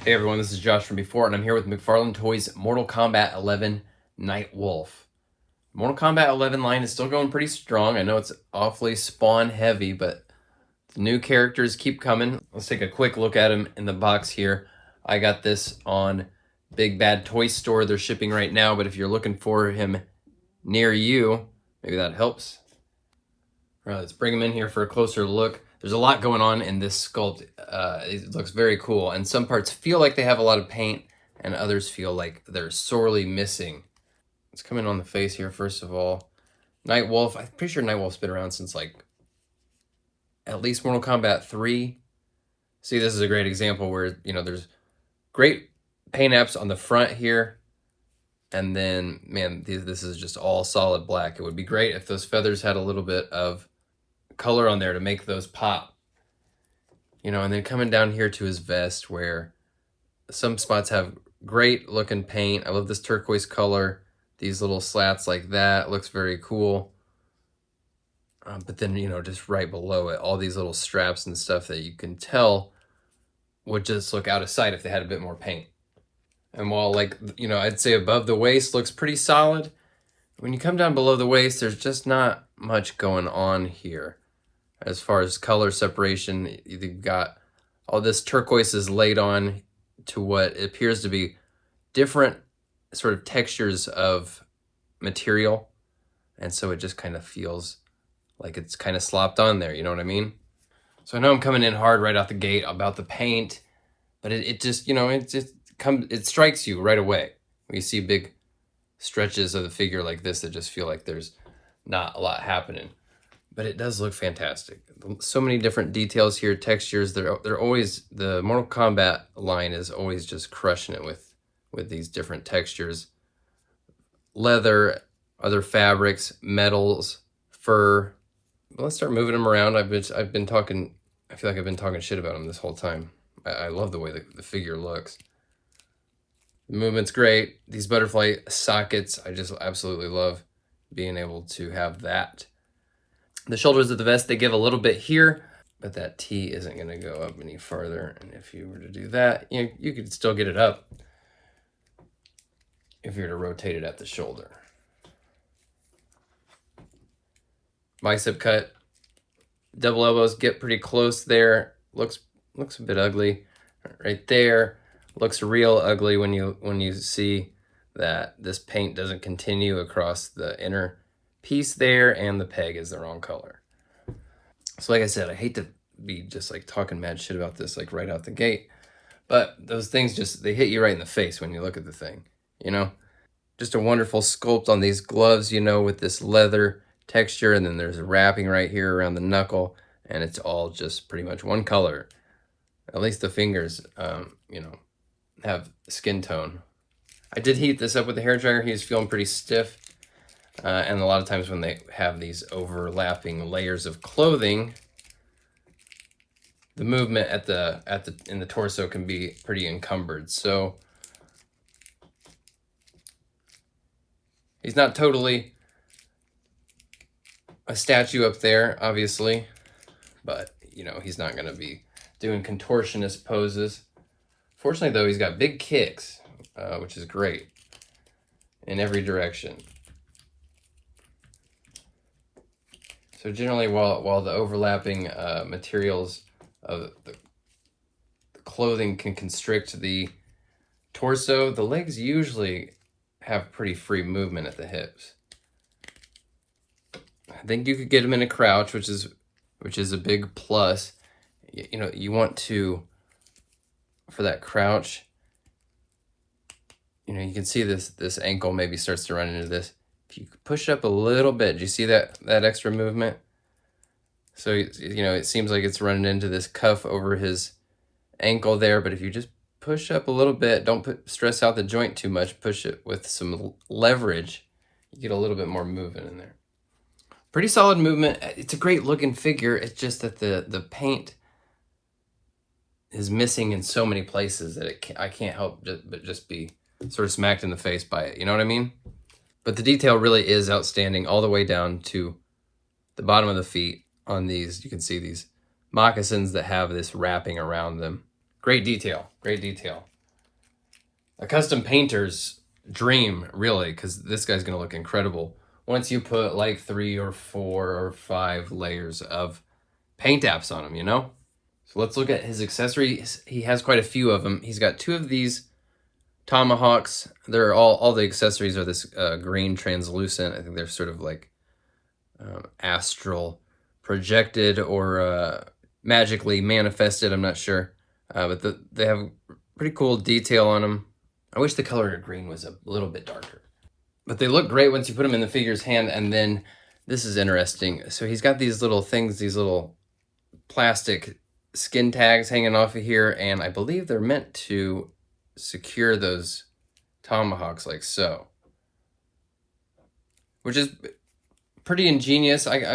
Hey everyone, this is Josh from before, and I'm here with McFarlane Toys Mortal Kombat 11 Nightwolf. Mortal Kombat 11 line is still going pretty strong. I know it's awfully spawn heavy, but the new characters keep coming. Let's take a quick look at them in the box here. I got this on Big Bad Toy Store. They're shipping right now, but if you're looking for him near you, maybe that helps. All right, let's bring him in here for a closer look. There's a lot going on in this sculpt. It looks very cool, and some parts feel like they have a lot of paint, and others feel like they're sorely missing. Let's come in on the face here, first of all. Nightwolf, I'm pretty sure Nightwolf's been around since like at least Mortal Kombat 3. See, this is a great example where, you know, there's great paint apps on the front here, and then, man, this is just all solid black. It would be great if those feathers had a little bit of color on there to make those pop, you know. And then coming down here to his vest, where some spots have great looking paint. I love this turquoise color, these little slats like that, looks very cool. But then, you know, just right below it, all these little straps and stuff that you can tell would just look out of sight if they had a bit more paint. And while, like, you know, I'd say above the waist looks pretty solid, when you come down below the waist, there's just not much going on here. As far as color separation, you've got all this turquoise is laid on to what appears to be different sort of textures of material. And so it just kind of feels like it's kind of slopped on there, you know what I mean? So I know I'm coming in hard right out the gate about the paint, but it just, you know, it strikes you right away. When you see big stretches of the figure like this that just feel like there's not a lot happening. But it does look fantastic. So many different details here, textures. They're always, the Mortal Kombat line is always just crushing it with these different textures. Leather, other fabrics, metals, fur. Well, let's start moving them around. I've been talking, I feel like I've been talking shit about them this whole time. I love the way the figure looks. The movement's great. These butterfly sockets, I just absolutely love being able to have that. The shoulders of the vest, they give a little bit here, but that T isn't going to go up any farther. And if you were to do that, you could still get it up if you were to rotate it at the shoulder. Bicep cut, double elbows get pretty close there. Looks a bit ugly right there. Looks real ugly when you see that this paint doesn't continue across the inner piece there, and the peg is the wrong color. So like I said, I hate to be just like talking mad shit about this like right out the gate, but those things just, they hit you right in the face when you look at the thing, you know? Just a wonderful sculpt on these gloves, you know, with this leather texture, and then there's a wrapping right here around the knuckle, and it's all just pretty much one color. At least the fingers, you know, have skin tone. I did heat this up with the hairdryer. He was feeling pretty stiff. And a lot of times when they have these overlapping layers of clothing, the movement in the torso can be pretty encumbered. So he's not totally a statue up there, obviously, but you know, he's not going to be doing contortionist poses. Fortunately, though, he's got big kicks, which is great in every direction. So generally, while the overlapping materials of the clothing can constrict the torso, the legs usually have pretty free movement at the hips. I think you could get them in a crouch, which is a big plus. You know, you want to, for that crouch, you know, you can see this ankle maybe starts to run into this. If you push up a little bit, do you see that extra movement? So, you know, it seems like it's running into this cuff over his ankle there, but if you just push up a little bit, don't stress out the joint too much, push it with some leverage, you get a little bit more movement in there. Pretty solid movement. It's a great looking figure. It's just that the paint is missing in so many places that I can't help but just be sort of smacked in the face by it. You know what I mean? But the detail really is outstanding all the way down to the bottom of the feet on these. You can see these moccasins that have this wrapping around them. Great detail, great detail. a custom painter's dream, really, because this guy's going to look incredible once you put like 3 or 4 or 5 layers of paint apps on him, you know? So let's look at his accessories. He has quite a few of them. He's got 2 of these tomahawks. They're all the accessories are this green translucent. I think they're sort of like astral projected or magically manifested. I'm not sure. But they have pretty cool detail on them. I wish the color of green was a little bit darker. But they look great once you put them in the figure's hand. And then this is interesting. So he's got these little things, these little plastic skin tags hanging off of here. And I believe they're meant to secure those tomahawks like so. Which is pretty ingenious. I'm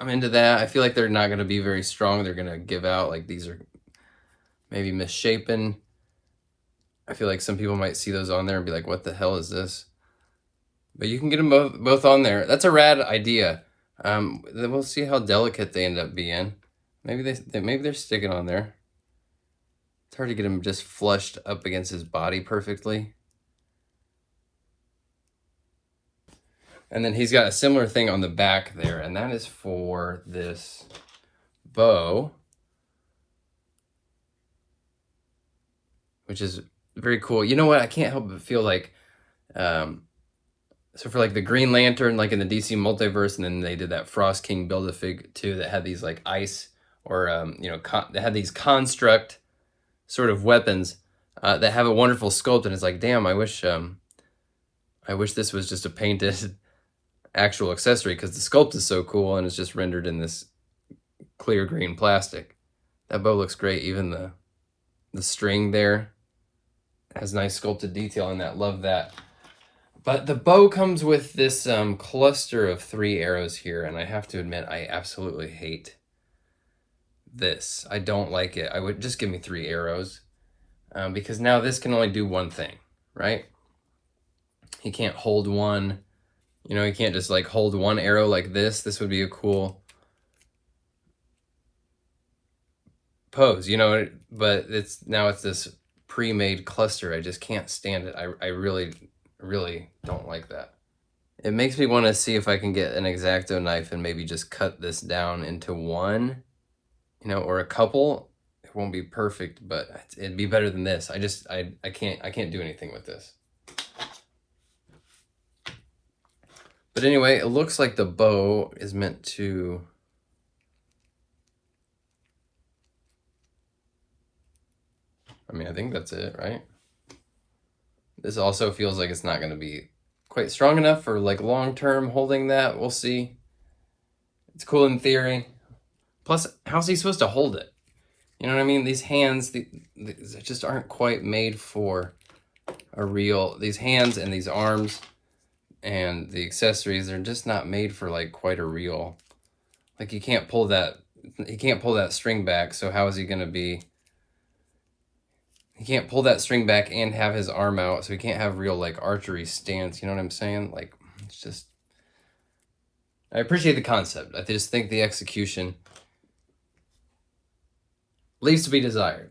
into that. I feel like they're not going to be very strong. They're going to give out. Like these are maybe misshapen. I feel like some people might see those on there and be like, what the hell is this? But you can get them both on there. That's a rad idea. We'll see how delicate they end up being. Maybe they're sticking on there. It's hard to get them just flushed up against his body perfectly. And then he's got a similar thing on the back there, and that is for this bow, which is very cool. You know what? I can't help but feel like, so for like the Green Lantern, like in the DC multiverse, and then they did that Frost King Build-A-Fig too, that had these like ice or, they had these construct sort of weapons that have a wonderful sculpt, and it's like, damn, I wish this was just a painted actual accessory, because the sculpt is so cool and it's just rendered in this clear green plastic. That bow looks great. Even the string there has nice sculpted detail in that. Love that. But the bow comes with this cluster of 3 arrows here, and I have to admit, I absolutely hate this. I don't like it. I would just give me 3 arrows, because now this can only do one thing, right? He can't hold one. He can't just like hold one arrow like this. This would be a cool pose, but it's this pre-made cluster. I just can't stand it. I really, really don't like that. It makes me want to see if I can get an X-Acto knife and maybe just cut this down into one, or a couple. It won't be perfect, but it'd be better than this. I can't do anything with this. But anyway, it looks like the bow is meant to... I think that's it, right? This also feels like it's not going to be quite strong enough for like long-term holding that. We'll see. It's cool in theory. Plus, how's he supposed to hold it? You know what I mean? These hands, these just aren't quite made for a real... These hands and these arms... And the accessories are just not made for like quite a real, like he can't pull that string back. So how is he going to be? He can't pull that string back and have his arm out. So he can't have real like archery stance. You know what I'm saying? Like, it's just, I appreciate the concept. I just think the execution leaves to be desired.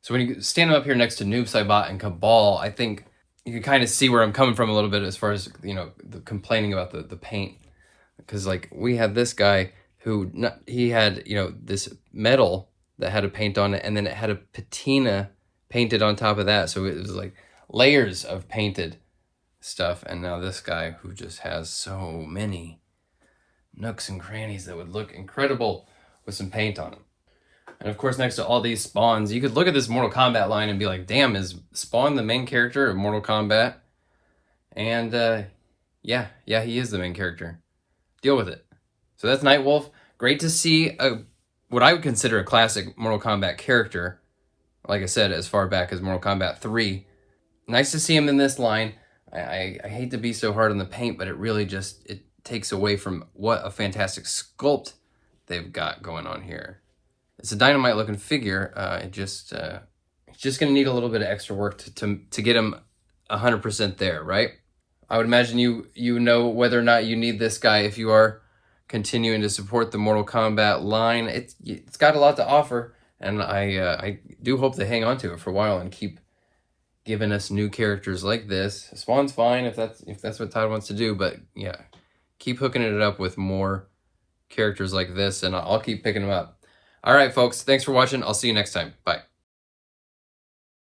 So when you stand up here next to Noob Saibot and Cabal, I think you can kind of see where I'm coming from a little bit as far as, the complaining about the paint. Because, like, we had this guy who, he had, this metal that had a paint on it, and then it had a patina painted on top of that. So it was, like, layers of painted stuff. And now this guy who just has so many nooks and crannies that would look incredible with some paint on them. And of course, next to all these spawns, you could look at this Mortal Kombat line and be like, damn, is Spawn the main character of Mortal Kombat? And yeah, he is the main character. Deal with it. So that's Nightwolf. Great to see what I would consider a classic Mortal Kombat character. Like I said, as far back as Mortal Kombat 3. Nice to see him in this line. I hate to be so hard on the paint, but it really just, it takes away from what a fantastic sculpt they've got going on here. It's a dynamite looking figure. It's just going to need a little bit of extra work to get him 100% there, right? I would imagine you know whether or not you need this guy if you are continuing to support the Mortal Kombat line. It's got a lot to offer, and I do hope they hang on to it for a while and keep giving us new characters like this. Spawn's fine if that's what Todd wants to do, but yeah, keep hooking it up with more characters like this, and I'll keep picking them up. All right, folks, thanks for watching. I'll see you next time. Bye.